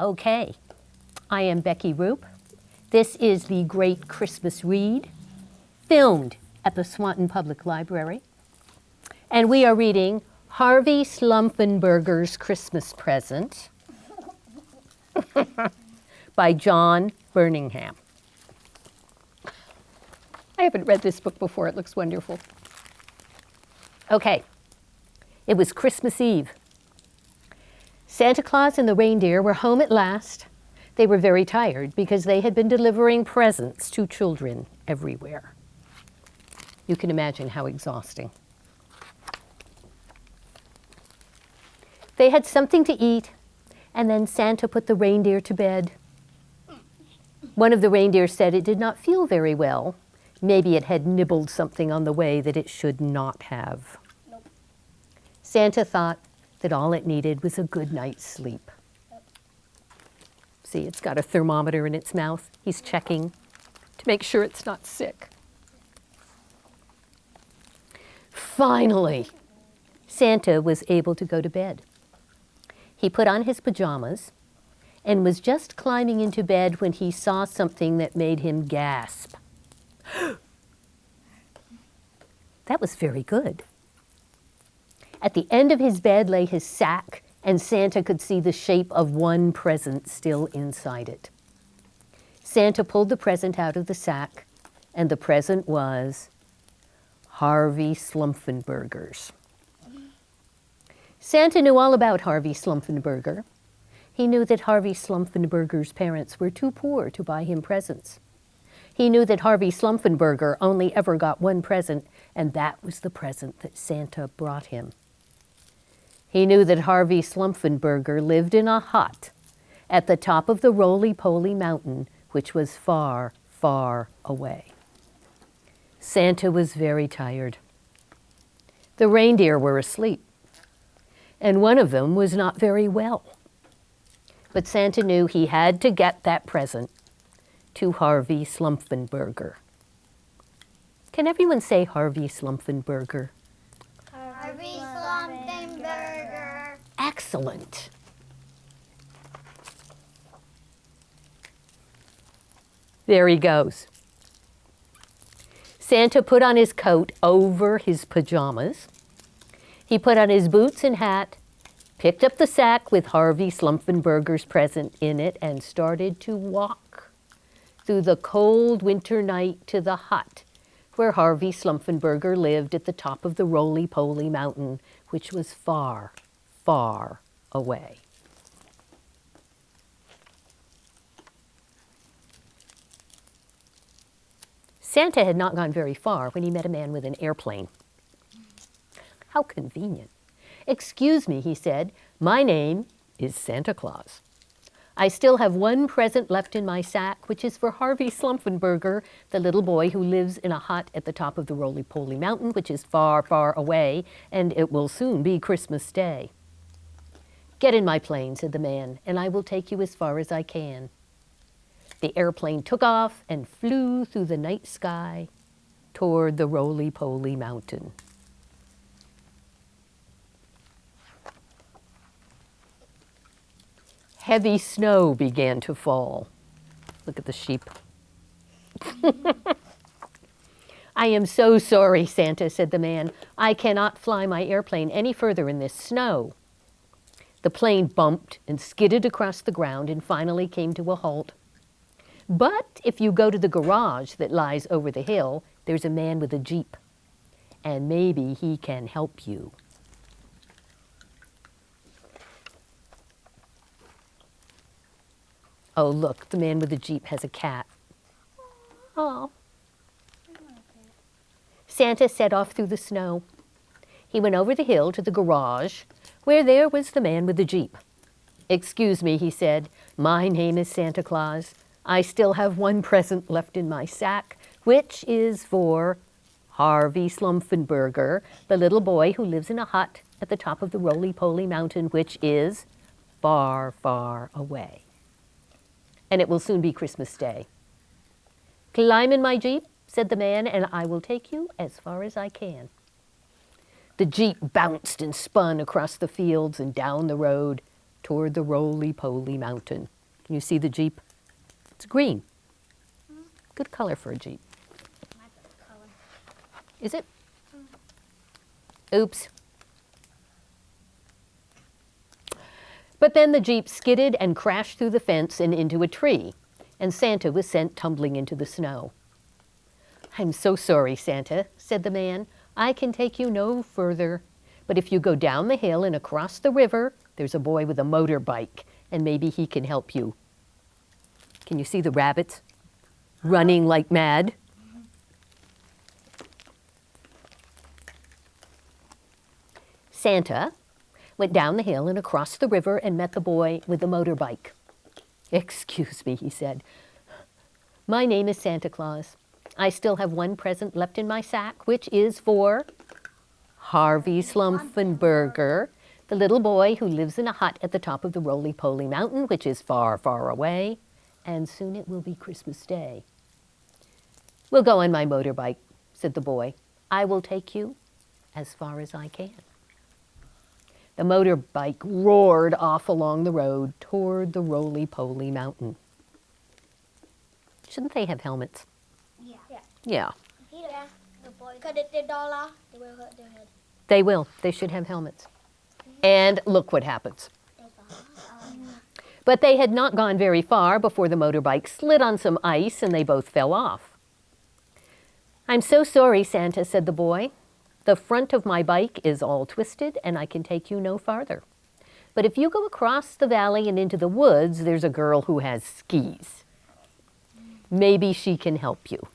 Okay, I am Becky Roop. This is the Great Christmas Read, filmed at the Swanton Public Library. And we are reading Harvey Slumfenburger's Christmas Present by John Birmingham. I haven't read this book before. It looks wonderful. Okay, it was Christmas Eve. Santa Claus and the reindeer were home at last. They were very tired because they had been delivering presents to children everywhere. You can imagine how exhausting. They had something to eat, and then Santa put the reindeer to bed. One of the reindeer said it did not feel very well. Maybe it had nibbled something on the way that it should not have. Nope. Santa thought that all it needed was a good night's sleep. Yep. See, it's got a thermometer in its mouth. He's checking to make sure it's not sick. Finally, Santa was able to go to bed. He put on his pajamas and was just climbing into bed when he saw something that made him gasp. That was very good. At the end of his bed lay his sack, and Santa could see the shape of one present still inside it. Santa pulled the present out of the sack, and the present was Harvey Slumfenburger's. Santa knew all about Harvey Slumfenburger. He knew that Harvey Slumfenburger's parents were too poor to buy him presents. He knew that Harvey Slumfenburger only ever got one present, and that was the present that Santa brought him. He knew that Harvey Slumfenburger lived in a hut at the top of the roly-poly mountain, which was far, far away. Santa was very tired. The reindeer were asleep, and one of them was not very well. But Santa knew he had to get that present to Harvey Slumfenburger. Can everyone say Harvey Slumfenburger? Harvey Slumfenburger. Excellent. There he goes. Santa put on his coat over his pajamas. He put on his boots and hat, picked up the sack with Harvey Slumfenburger's present in it, and started to walk through the cold winter night to the hut where Harvey Slumfenburger lived at the top of the roly-poly mountain, which was far, far away. Santa had not gone very far when he met a man with an airplane. How convenient. "Excuse me," he said, "my name is Santa Claus. I still have one present left in my sack, which is for Harvey Slumfenburger, the little boy who lives in a hut at the top of the roly-poly mountain, which is far, far away, and it will soon be Christmas Day." "Get in my plane," said the man, "and I will take you as far as I can." The airplane took off and flew through the night sky toward the roly-poly mountain. Heavy snow began to fall. Look at the sheep. "I am so sorry, Santa," said the man. "I cannot fly my airplane any further in this snow." The plane bumped and skidded across the ground and finally came to a halt. "But if you go to the garage that lies over the hill, there's a man with a Jeep, and maybe he can help you." Oh, look, the man with the Jeep has a cat. Oh. Santa set off through the snow. He went over the hill to the garage, where there was the man with the Jeep. "Excuse me," he said, "my name is Santa Claus. I still have one present left in my sack, which is for Harvey Slumfenburger, the little boy who lives in a hut at the top of the roly-poly mountain, which is far, far away. And it will soon be Christmas Day. Climb in my Jeep," said the man, "and I will take you as far as I can." The Jeep bounced and spun across the fields and down the road toward the roly-poly mountain. Can you see the Jeep? It's green. Good color for a Jeep. Is it? Oops. But then the Jeep skidded and crashed through the fence and into a tree, and Santa was sent tumbling into the snow. "I'm so sorry, Santa," said the man. "I can take you no further. But if you go down the hill and across the river, there's a boy with a motorbike, and maybe he can help you." Can you see the rabbits running like mad? Santa went down the hill and across the river and met the boy with the motorbike. "Excuse me," he said. "My name is Santa Claus. I still have one present left in my sack, which is for Harvey Slumfenburger, the little boy who lives in a hut at the top of the roly-poly mountain, which is far, far away, and soon it will be Christmas Day." "We'll go on my motorbike," said the boy. "I will take you as far as I can." The motorbike roared off along the road toward the roly-poly mountain. Shouldn't they have helmets? Yeah. Yeah. Yeah. Because if they don't laugh, they will hurt their head. They will. They should have helmets. And look what happens. But they had not gone very far before the motorbike slid on some ice and they both fell off. "I'm so sorry, Santa," said the boy. "The front of my bike is all twisted and I can take you no farther. But if you go across the valley and into the woods, there's a girl who has skis. Maybe she can help you."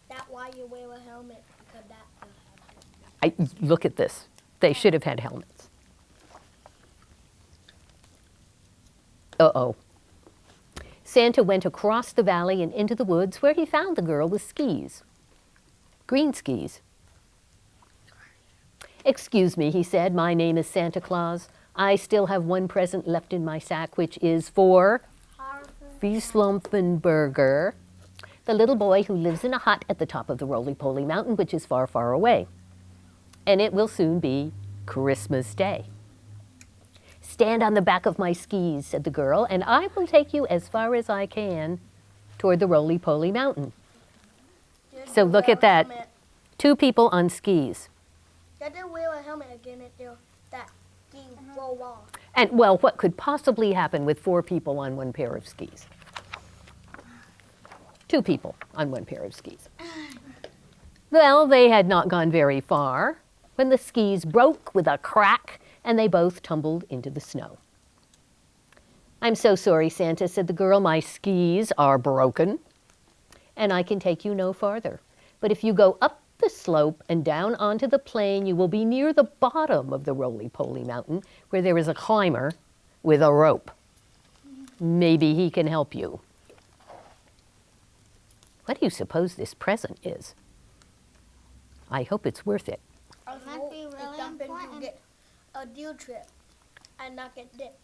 That's why you wear a helmet, because that will help. Look at this. They should have had helmets. Uh-oh. Santa went across the valley and into the woods where he found the girl with skis. Green skis. "Excuse me," he said. "My name is Santa Claus. I still have one present left in my sack, which is for Harvey Slumfenburger, the little boy who lives in a hut at the top of the roly-poly mountain, which is far, far away. And it will soon be Christmas Day." "Stand on the back of my skis," said the girl, "and I will take you as far as I can toward the roly-poly mountain." So look at that. 2 people on skis. They didn't wear a helmet again that ski roll off. And, well, what could possibly happen with 4 people on one pair of skis? 2 people on one pair of skis. Well, they had not gone very far when the skis broke with a crack and they both tumbled into the snow. "I'm so sorry, Santa," said the girl. "My skis are broken and I can take you no farther. But if you go up the slope and down onto the plain, you will be near the bottom of the roly-poly mountain where there is a climber with a rope. Maybe he can help you." What do you suppose this present is? I hope it's worth it. I hope it's something to get a deal trip and not get dick.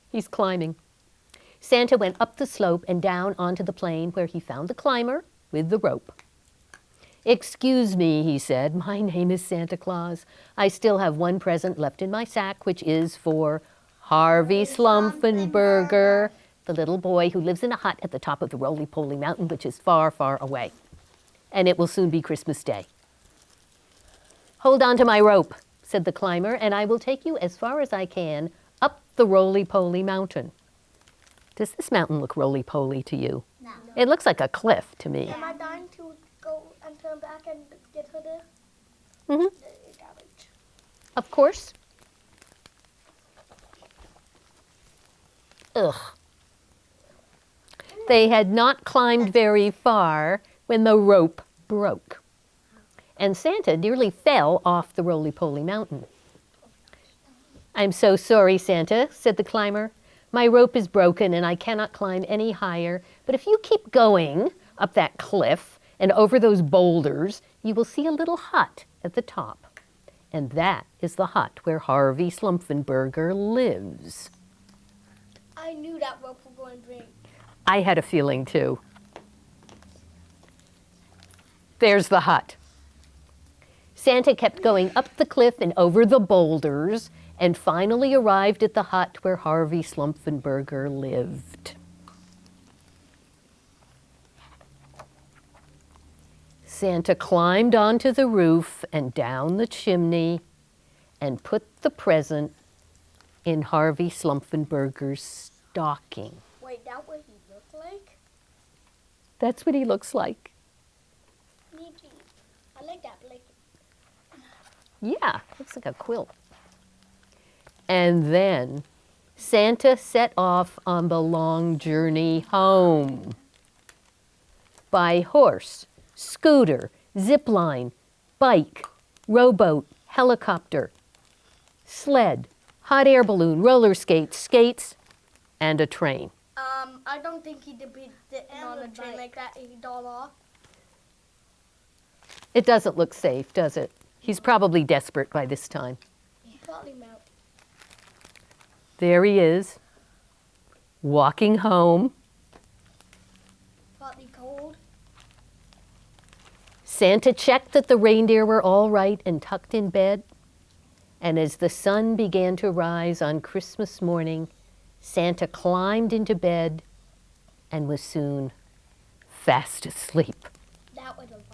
He's climbing. Santa went up the slope and down onto the plain where he found the climber with the rope. "Excuse me," he said. "My name is Santa Claus. I still have one present left in my sack, which is for Harvey Slumfenburger, the little boy who lives in a hut at the top of the roly-poly mountain, which is far, far away. And it will soon be Christmas Day." "Hold on to my rope," said the climber, "and I will take you as far as I can up the roly-poly mountain." Does this mountain look roly-poly to you? No. It looks like a cliff to me. Am I dying to go and turn back and get her there? Mm-hmm. Garbage. Of course. Ugh. They had not climbed very far when the rope broke, and Santa nearly fell off the roly-poly mountain. "I'm so sorry, Santa," said the climber. "My rope is broken and I cannot climb any higher, but if you keep going up that cliff and over those boulders, you will see a little hut at the top. And that is the hut where Harvey Slumfenburger lives." I knew that rope was going to break. I had a feeling too. There's the hut. Santa kept going up the cliff and over the boulders and finally arrived at the hut where Harvey Slumfenburger lived. Santa climbed onto the roof and down the chimney and put the present in Harvey Slumfenburger's stocking. Wait, that's what he looked like? That's what he looks like. Neat. I like that blanket. Yeah, looks like a quilt. And then Santa set off on the long journey home. By horse, scooter, zip line, bike, rowboat, helicopter, sled, hot air balloon, roller skates, skates, and a train. I don't think he'd be on a train like that. He'd fall off. It doesn't look safe, does it? He's probably desperate by this time. He'd probably melt. There he is, walking home. Probably cold. Santa checked that the reindeer were all right and tucked in bed. And as the sun began to rise on Christmas morning, Santa climbed into bed and was soon fast asleep. That was a long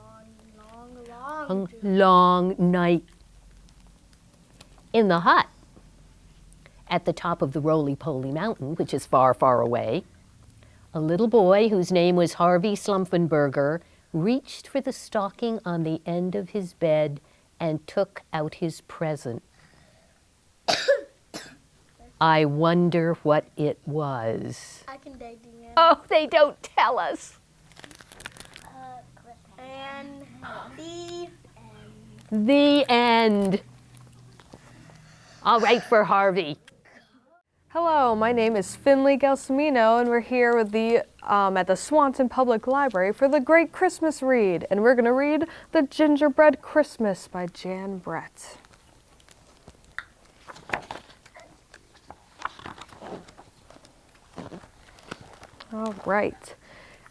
Long night. In the hut, at the top of the roly-poly mountain, which is far, far away, a little boy whose name was Harvey Slumfenburger reached for the stocking on the end of his bed and took out his present. I wonder what it was. I can dig the end. Oh, they don't tell us. And The The end. All right for Harvey. Hello, my name is Finley Gelsomino, and we're here with at the Swanton Public Library for the Great Christmas Read, and we're going to read The Gingerbread Christmas by Jan Brett. All right.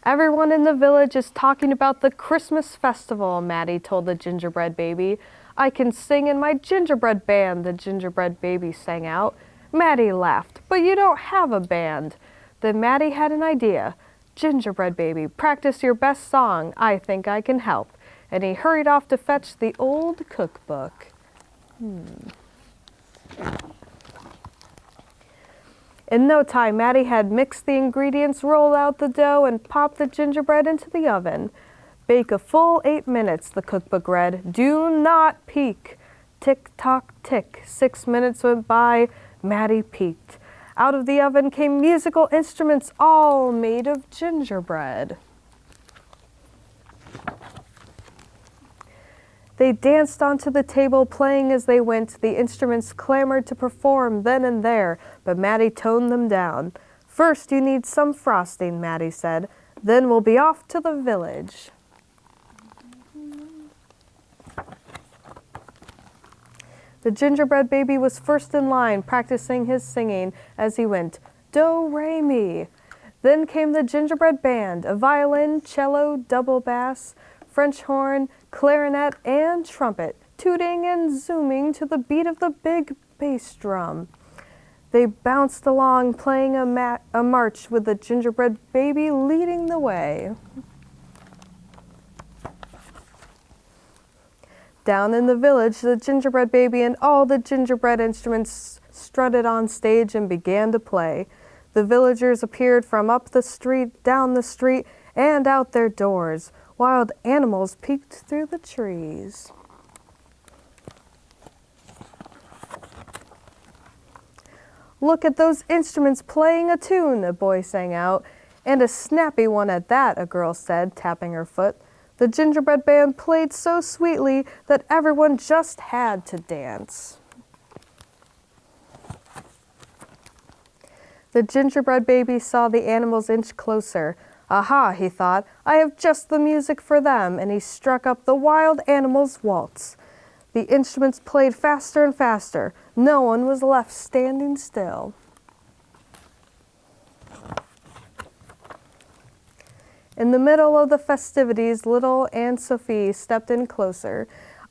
Everyone in the village is talking about the Christmas festival, Maddie told the gingerbread baby. I can sing in my gingerbread band, the gingerbread baby sang out. Maddie laughed, but you don't have a band. Then Maddie had an idea. Gingerbread baby, practice your best song. I think I can help. And he hurried off to fetch the old cookbook. In no time, Maddie had mixed the ingredients, rolled out the dough, and popped the gingerbread into the oven. Bake a full 8 minutes, the cookbook read. Do not peek. Tick, tock, tick. 6 minutes went by. Maddie peeked. Out of the oven came musical instruments, all made of gingerbread. They danced onto the table, playing as they went. The instruments clamored to perform then and there, but Maddie toned them down. First, you need some frosting, Maddie said. Then we'll be off to the village. The gingerbread baby was first in line, practicing his singing as he went, do, re, mi. Then came the gingerbread band, a violin, cello, double bass, French horn, clarinet, and trumpet, tooting and zooming to the beat of the big bass drum. They bounced along, playing a march with the gingerbread baby leading the way. Down in the village, the gingerbread baby and all the gingerbread instruments strutted on stage and began to play. The villagers appeared from up the street, down the street, and out their doors. Wild animals peeked through the trees. Look at those instruments playing a tune, a boy sang out. And a snappy one at that, a girl said, tapping her foot. The gingerbread band played so sweetly that everyone just had to dance. The gingerbread baby saw the animals inch closer. Aha, he thought, I have just the music for them, and he struck up the wild animals' waltz. The instruments played faster and faster. No one was left standing still. In the middle of the festivities, little Aunt Sophie stepped in closer.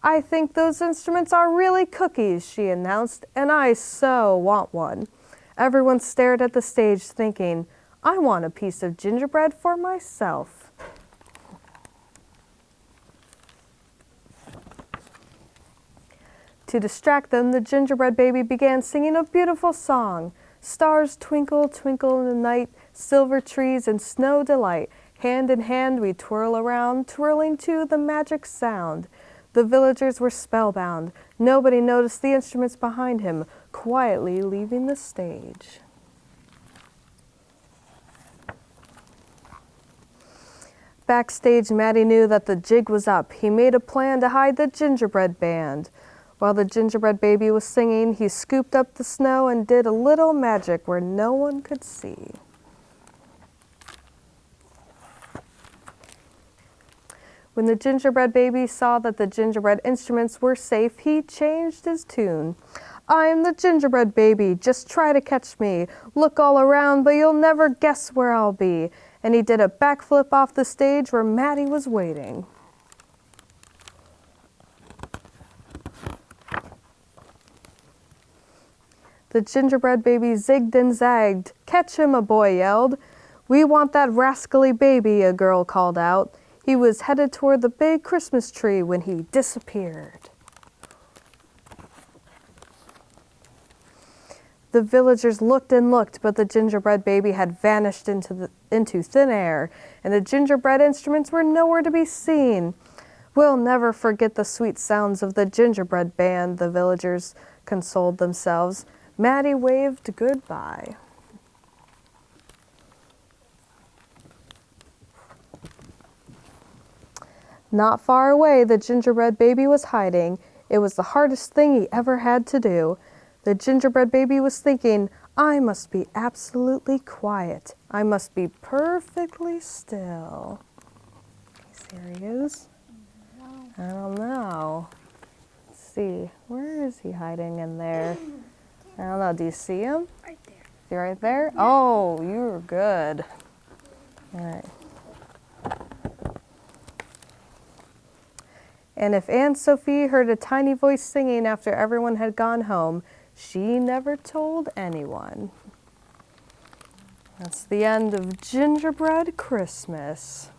"I think those instruments are really cookies," she announced, "and I so want one." Everyone stared at the stage thinking, "I want a piece of gingerbread for myself." To distract them, the gingerbread baby began singing a beautiful song. Stars twinkle, twinkle in the night, silver trees and snow delight. Hand in hand we twirl around, twirling to the magic sound. The villagers were spellbound. Nobody noticed the instruments behind him, quietly leaving the stage. Backstage, Matty knew that the jig was up. He made a plan to hide the gingerbread band. While the gingerbread baby was singing, he scooped up the snow and did a little magic where no one could see. When the gingerbread baby saw that the gingerbread instruments were safe, he changed his tune. "I'm the gingerbread baby, just try to catch me. Look all around, but you'll never guess where I'll be." And he did a backflip off the stage where Matty was waiting. The gingerbread baby zigged and zagged. "Catch him," a boy yelled. "We want that rascally baby," a girl called out. He was headed toward the big Christmas tree when he disappeared. The villagers looked and looked, but the gingerbread baby had vanished into thin air, and the gingerbread instruments were nowhere to be seen. "We'll never forget the sweet sounds of the gingerbread band," the villagers consoled themselves. Matty waved goodbye. Not far away, the gingerbread baby was hiding. It was the hardest thing he ever had to do. The gingerbread baby was thinking, "I must be absolutely quiet. I must be perfectly still." Here he is. I don't know. Let's see. Where is he hiding in there? I don't know. Do you see him? Right there. Is he right there? Oh, you're good. All right. And if Aunt Sophie heard a tiny voice singing after everyone had gone home, she never told anyone. That's the end of Gingerbread Christmas.